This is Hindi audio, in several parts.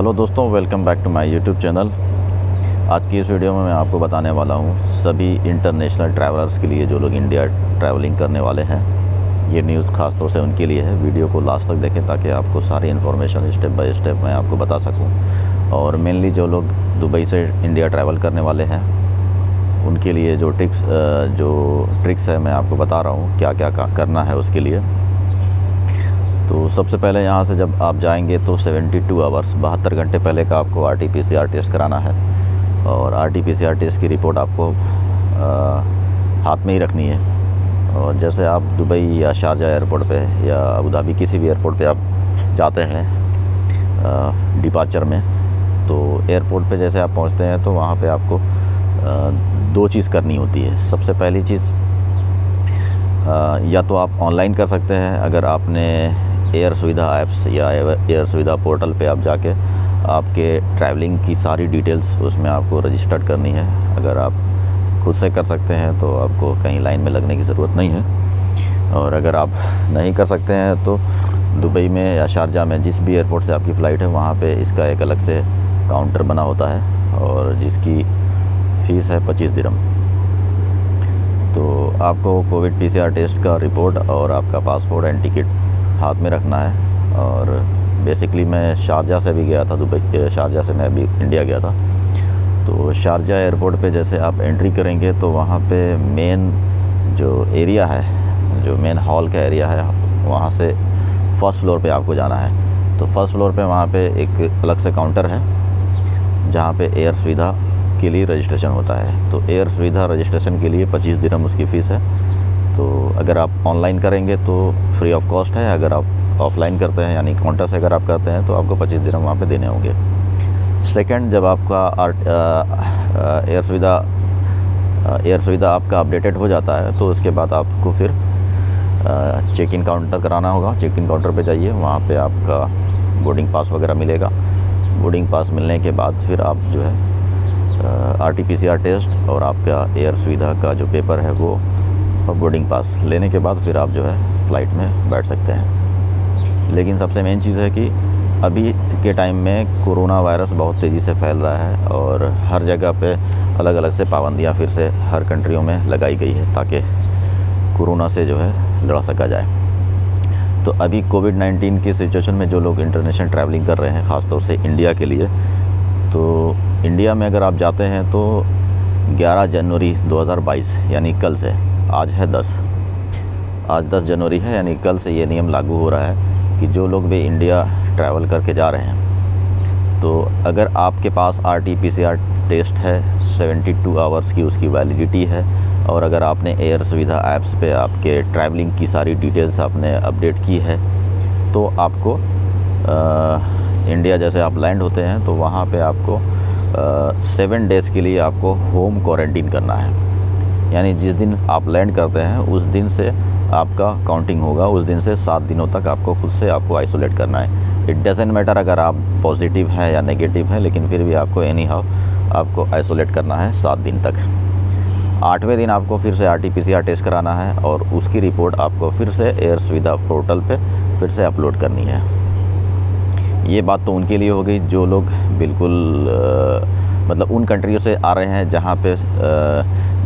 हेलो दोस्तों, welcome back to my YouTube channel. आज की इस वीडियो में मैं आपको बताने वाला हूँ सभी इंटरनेशनल ट्रैवलर्स के लिए जो लोग इंडिया ट्रैवलिंग करने वाले हैं। ये न्यूज़ ख़ास तौर से उनके लिए है। वीडियो को लास्ट तक देखें ताकि आपको सारी इन्फॉर्मेशन स्टेप बाय स्टेप मैं आपको बता सकूँ। और मेनली जो लोग दुबई से इंडिया ट्रैवल करने वाले हैं उनके लिए जो ट्रिक्स है मैं आपको बता रहा हूँ क्या क्या करना है उसके लिए। तो सबसे पहले यहाँ से जब आप जाएंगे तो 72 आवर्स 72 घंटे पहले का आपको RT-PCR टेस्ट कराना है। और RT-PCR टेस्ट की रिपोर्ट आपको हाथ में ही रखनी है। और जैसे आप दुबई या शारजा एयरपोर्ट पे या अबू धाबी किसी भी एयरपोर्ट पे आप जाते हैं डिपार्चर में, तो एयरपोर्ट पे जैसे आप पहुँचते हैं तो वहाँ पे आपको दो चीज़ करनी होती है। सबसे पहली चीज़ या तो आप ऑनलाइन कर सकते हैं, अगर आपने एयर सुविधा ऐप्स या एयर सुविधा पोर्टल पे आप जाके आपके ट्रैवलिंग की सारी डिटेल्स उसमें आपको रजिस्टर्ड करनी है। अगर आप खुद से कर सकते हैं तो आपको कहीं लाइन में लगने की ज़रूरत नहीं है। और अगर आप नहीं कर सकते हैं तो दुबई में या शारजा में जिस भी एयरपोर्ट से आपकी फ़्लाइट है वहाँ पे इसका एक अलग से काउंटर बना होता है और जिसकी फ़ीस है 25 दिरहम। तो आपको कोविड PCR टेस्ट का रिपोर्ट और आपका पासपोर्ट एंड टिकट हाथ में रखना है। और बेसिकली मैं शारजा से भी गया था, दुबई शारजा से मैं अभी इंडिया गया था। तो शारजा एयरपोर्ट पे जैसे आप एंट्री करेंगे तो वहाँ पे मेन जो एरिया है, जो मेन हॉल का एरिया है, वहाँ से फर्स्ट फ्लोर पे आपको जाना है। तो फर्स्ट फ्लोर पे वहाँ पे एक अलग से काउंटर है जहाँ पे एयर सुविधा के लिए रजिस्ट्रेशन होता है। तो एयर सुविधा रजिस्ट्रेशन के लिए 25 दिरहम उसकी फ़ीस है। तो अगर आप ऑनलाइन करेंगे तो फ्री ऑफ कॉस्ट है। अगर आप ऑफलाइन करते हैं यानी काउंटर से अगर आप करते हैं तो आपको 25 दिरहम वहाँ पे देने होंगे। सेकंड, जब आपका एयर सुविधा आपका अपडेटेड हो जाता है तो उसके बाद आपको फिर चेक इन काउंटर कराना होगा। चेक इन काउंटर पे जाइए, वहाँ पे आपका बोर्डिंग पास वगैरह मिलेगा। बोर्डिंग पास मिलने के बाद फिर आप जो है RT-PCR टेस्ट और आपका एयर सुविधा का जो पेपर है वो और बोर्डिंग पास लेने के बाद फिर आप जो है फ़्लाइट में बैठ सकते हैं। लेकिन सबसे मेन चीज़ है कि अभी के टाइम में कोरोना वायरस बहुत तेज़ी से फैल रहा है और हर जगह पे अलग अलग से पाबंदियां फिर से हर कंट्रियों में लगाई गई है ताकि कोरोना से जो है लड़ सका जाए। तो अभी कोविड-19 की सिचुएशन में जो लोग इंटरनेशनल ट्रैवलिंग कर रहे हैं ख़ासतौर से इंडिया के लिए, तो इंडिया में अगर आप जाते हैं तो 11 जनवरी 2022 यानी कल से, आज 10 जनवरी है यानी कल से ये नियम लागू हो रहा है कि जो लोग भी इंडिया ट्रैवल करके जा रहे हैं तो अगर आपके पास RT-PCR टेस्ट है 72 आवर्स की उसकी वैलिडिटी है और अगर आपने एयर सुविधा ऐप्स पे आपके ट्रैवलिंग की सारी डिटेल्स आपने अपडेट की है तो आपको इंडिया जैसे आप लैंड होते हैं तो वहाँ पे आपको 7 डेज़ के लिए आपको होम क्वारंटीन करना है। यानी जिस दिन आप लैंड करते हैं उस दिन से आपका काउंटिंग होगा, उस दिन से 7 दिनों तक आपको खुद से आपको आइसोलेट करना है। इट डजेंट मैटर अगर आप पॉजिटिव हैं या नेगेटिव हैं, लेकिन फिर भी आपको एनी हाउ आपको आइसोलेट करना है 7 दिन तक। 8वें दिन आपको फिर से RT-PCR टेस्ट कराना है और उसकी रिपोर्ट आपको फिर से एयर सुविधा पोर्टल पे फिर से अपलोड करनी है। ये बात तो उनके लिए हो गई जो लोग बिल्कुल मतलब उन कंट्रियों से आ रहे हैं जहाँ पे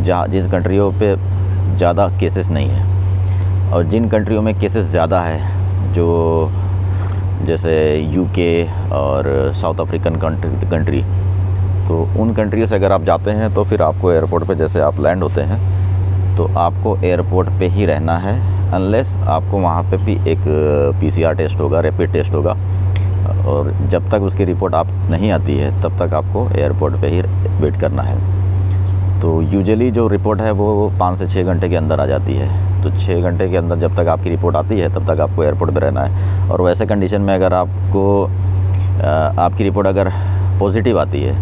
जिन कंट्रियों पे ज़्यादा केसेस नहीं है। और जिन कंट्रियों में केसेस ज़्यादा है, जो जैसे UK और साउथ अफ्रीकन कंट्री, तो उन कंट्रियों से अगर आप जाते हैं तो फिर आपको एयरपोर्ट पे जैसे आप लैंड होते हैं तो आपको एयरपोर्ट पे ही रहना है, अनलेस आपको वहाँ पे भी एक PCR टेस्ट होगा, रैपिड टेस्ट होगा। और जब तक उसकी रिपोर्ट आप नहीं आती है तब तक आपको एयरपोर्ट पे ही वेट करना है। तो यूजुअली जो रिपोर्ट है वो 5 से 6 घंटे के अंदर आ जाती है। तो 6 घंटे के अंदर जब तक आपकी रिपोर्ट आती है तब तक आपको एयरपोर्ट पे रहना है। और वैसे कंडीशन में अगर आपकी रिपोर्ट अगर पॉजिटिव आती है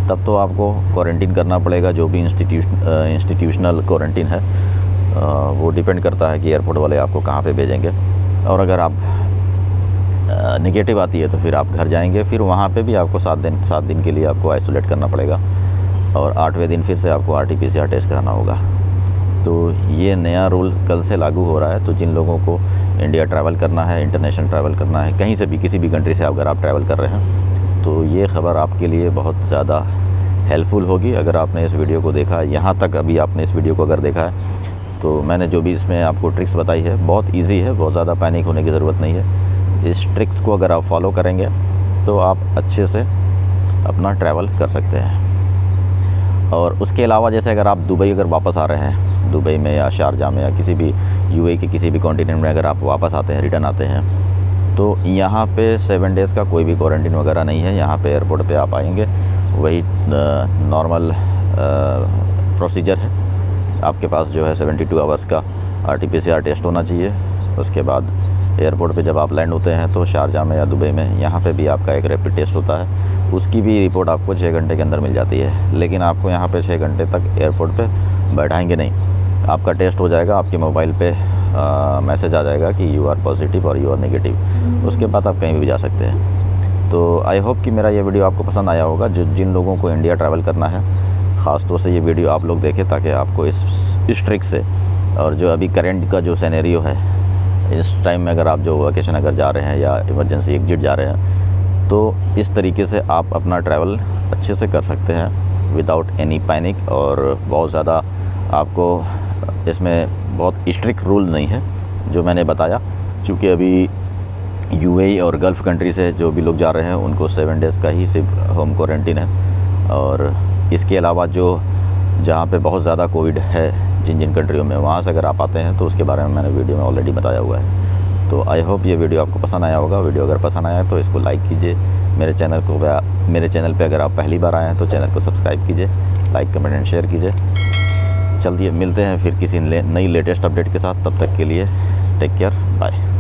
तब तो आपको क्वारंटीन करना पड़ेगा। जो भी इंस्टीट्यूशनल क्वारंटीन है वो डिपेंड करता है कि एयरपोर्ट वाले आपको कहाँ पे भेजेंगे। और अगर आप नेगेटिव आती है तो फिर आप घर जाएंगे, फिर वहाँ पे भी आपको 7 दिन के लिए आपको आइसोलेट करना पड़ेगा और 8वें दिन फिर से आपको RT-PCR टेस्ट कराना होगा। तो ये नया रूल कल से लागू हो रहा है। तो जिन लोगों को इंडिया ट्रैवल करना है, इंटरनेशनल ट्रैवल करना है, कहीं से भी किसी भी कंट्री से अगर आप ट्रैवल कर रहे हैं तो ये ख़बर आपके लिए बहुत ज़्यादा हेल्पफुल होगी अगर आपने इस वीडियो को देखा है। यहाँ तक अभी आपने इस वीडियो को अगर देखा है तो मैंने जो भी इसमें आपको ट्रिक्स बताई है बहुत इजी है, बहुत ज़्यादा पैनिक होने की ज़रूरत नहीं है। इस ट्रिक्स को अगर आप फॉलो करेंगे तो आप अच्छे से अपना ट्रैवल कर सकते हैं। और उसके अलावा जैसे अगर आप दुबई अगर वापस आ रहे हैं, दुबई में या शारजा में या किसी भी यूएई के किसी भी कॉन्टिनेंट में अगर आप वापस आते हैं, रिटर्न आते हैं, तो यहाँ पे 7 डेज़ का कोई भी क्वारंटीन वगैरह नहीं है। यहाँ पे एयरपोर्ट पे आप आएंगे, वही नॉर्मल प्रोसीजर है। आपके पास जो है 72 आवर्स का RT-PCR टेस्ट होना चाहिए। उसके बाद एयरपोर्ट पे जब आप लैंड होते हैं तो शारजा में या दुबई में यहाँ पे भी आपका एक रैपिड टेस्ट होता है, उसकी भी रिपोर्ट आपको 6 घंटे के अंदर मिल जाती है। लेकिन आपको यहाँ पे 6 घंटे तक एयरपोर्ट पे बैठाएंगे नहीं, आपका टेस्ट हो जाएगा, आपके मोबाइल पे मैसेज आ जाएगा कि यू आर पॉजिटिव और यू आर नेगेटिव। उसके बाद आप कहीं भी जा सकते हैं। तो आई होप कि मेरा ये वीडियो आपको पसंद आया होगा। जिन लोगों को इंडिया ट्रैवल करना है, ख़ास तौर से ये वीडियो आप लोग देखें ताकि आपको इस ट्रिक से, और जो अभी करेंट का जो सिनेरियो है इस टाइम में, अगर आप जो वेकेशन अगर जा रहे हैं या इमरजेंसी एग्जिट जा रहे हैं, तो इस तरीके से आप अपना ट्रैवल अच्छे से कर सकते हैं विदाउट एनी पैनिक। और बहुत ज़्यादा आपको इसमें बहुत स्ट्रिक्ट रूल नहीं है जो मैंने बताया, चूँकि अभी यूएई और गल्फ़ कंट्री से जो भी लोग जा रहे हैं उनको 7 डेज़ का ही सिर्फ होम क्वारंटीन है। और इसके अलावा जो जहाँ पे बहुत ज़्यादा कोविड है जिन कंट्रियों में, वहाँ से अगर आप आते हैं तो उसके बारे में मैंने वीडियो में ऑलरेडी बताया हुआ है। तो आई होप ये वीडियो आपको पसंद आया होगा। वीडियो अगर पसंद आया तो इसको लाइक कीजिए। मेरे चैनल पे अगर आप पहली बार आए हैं तो चैनल को सब्सक्राइब कीजिए, लाइक कमेंट एंड शेयर कीजिए। चलिए मिलते हैं फिर किसी नई लेटेस्ट अपडेट के साथ। तब तक के लिए टेक केयर, बाय।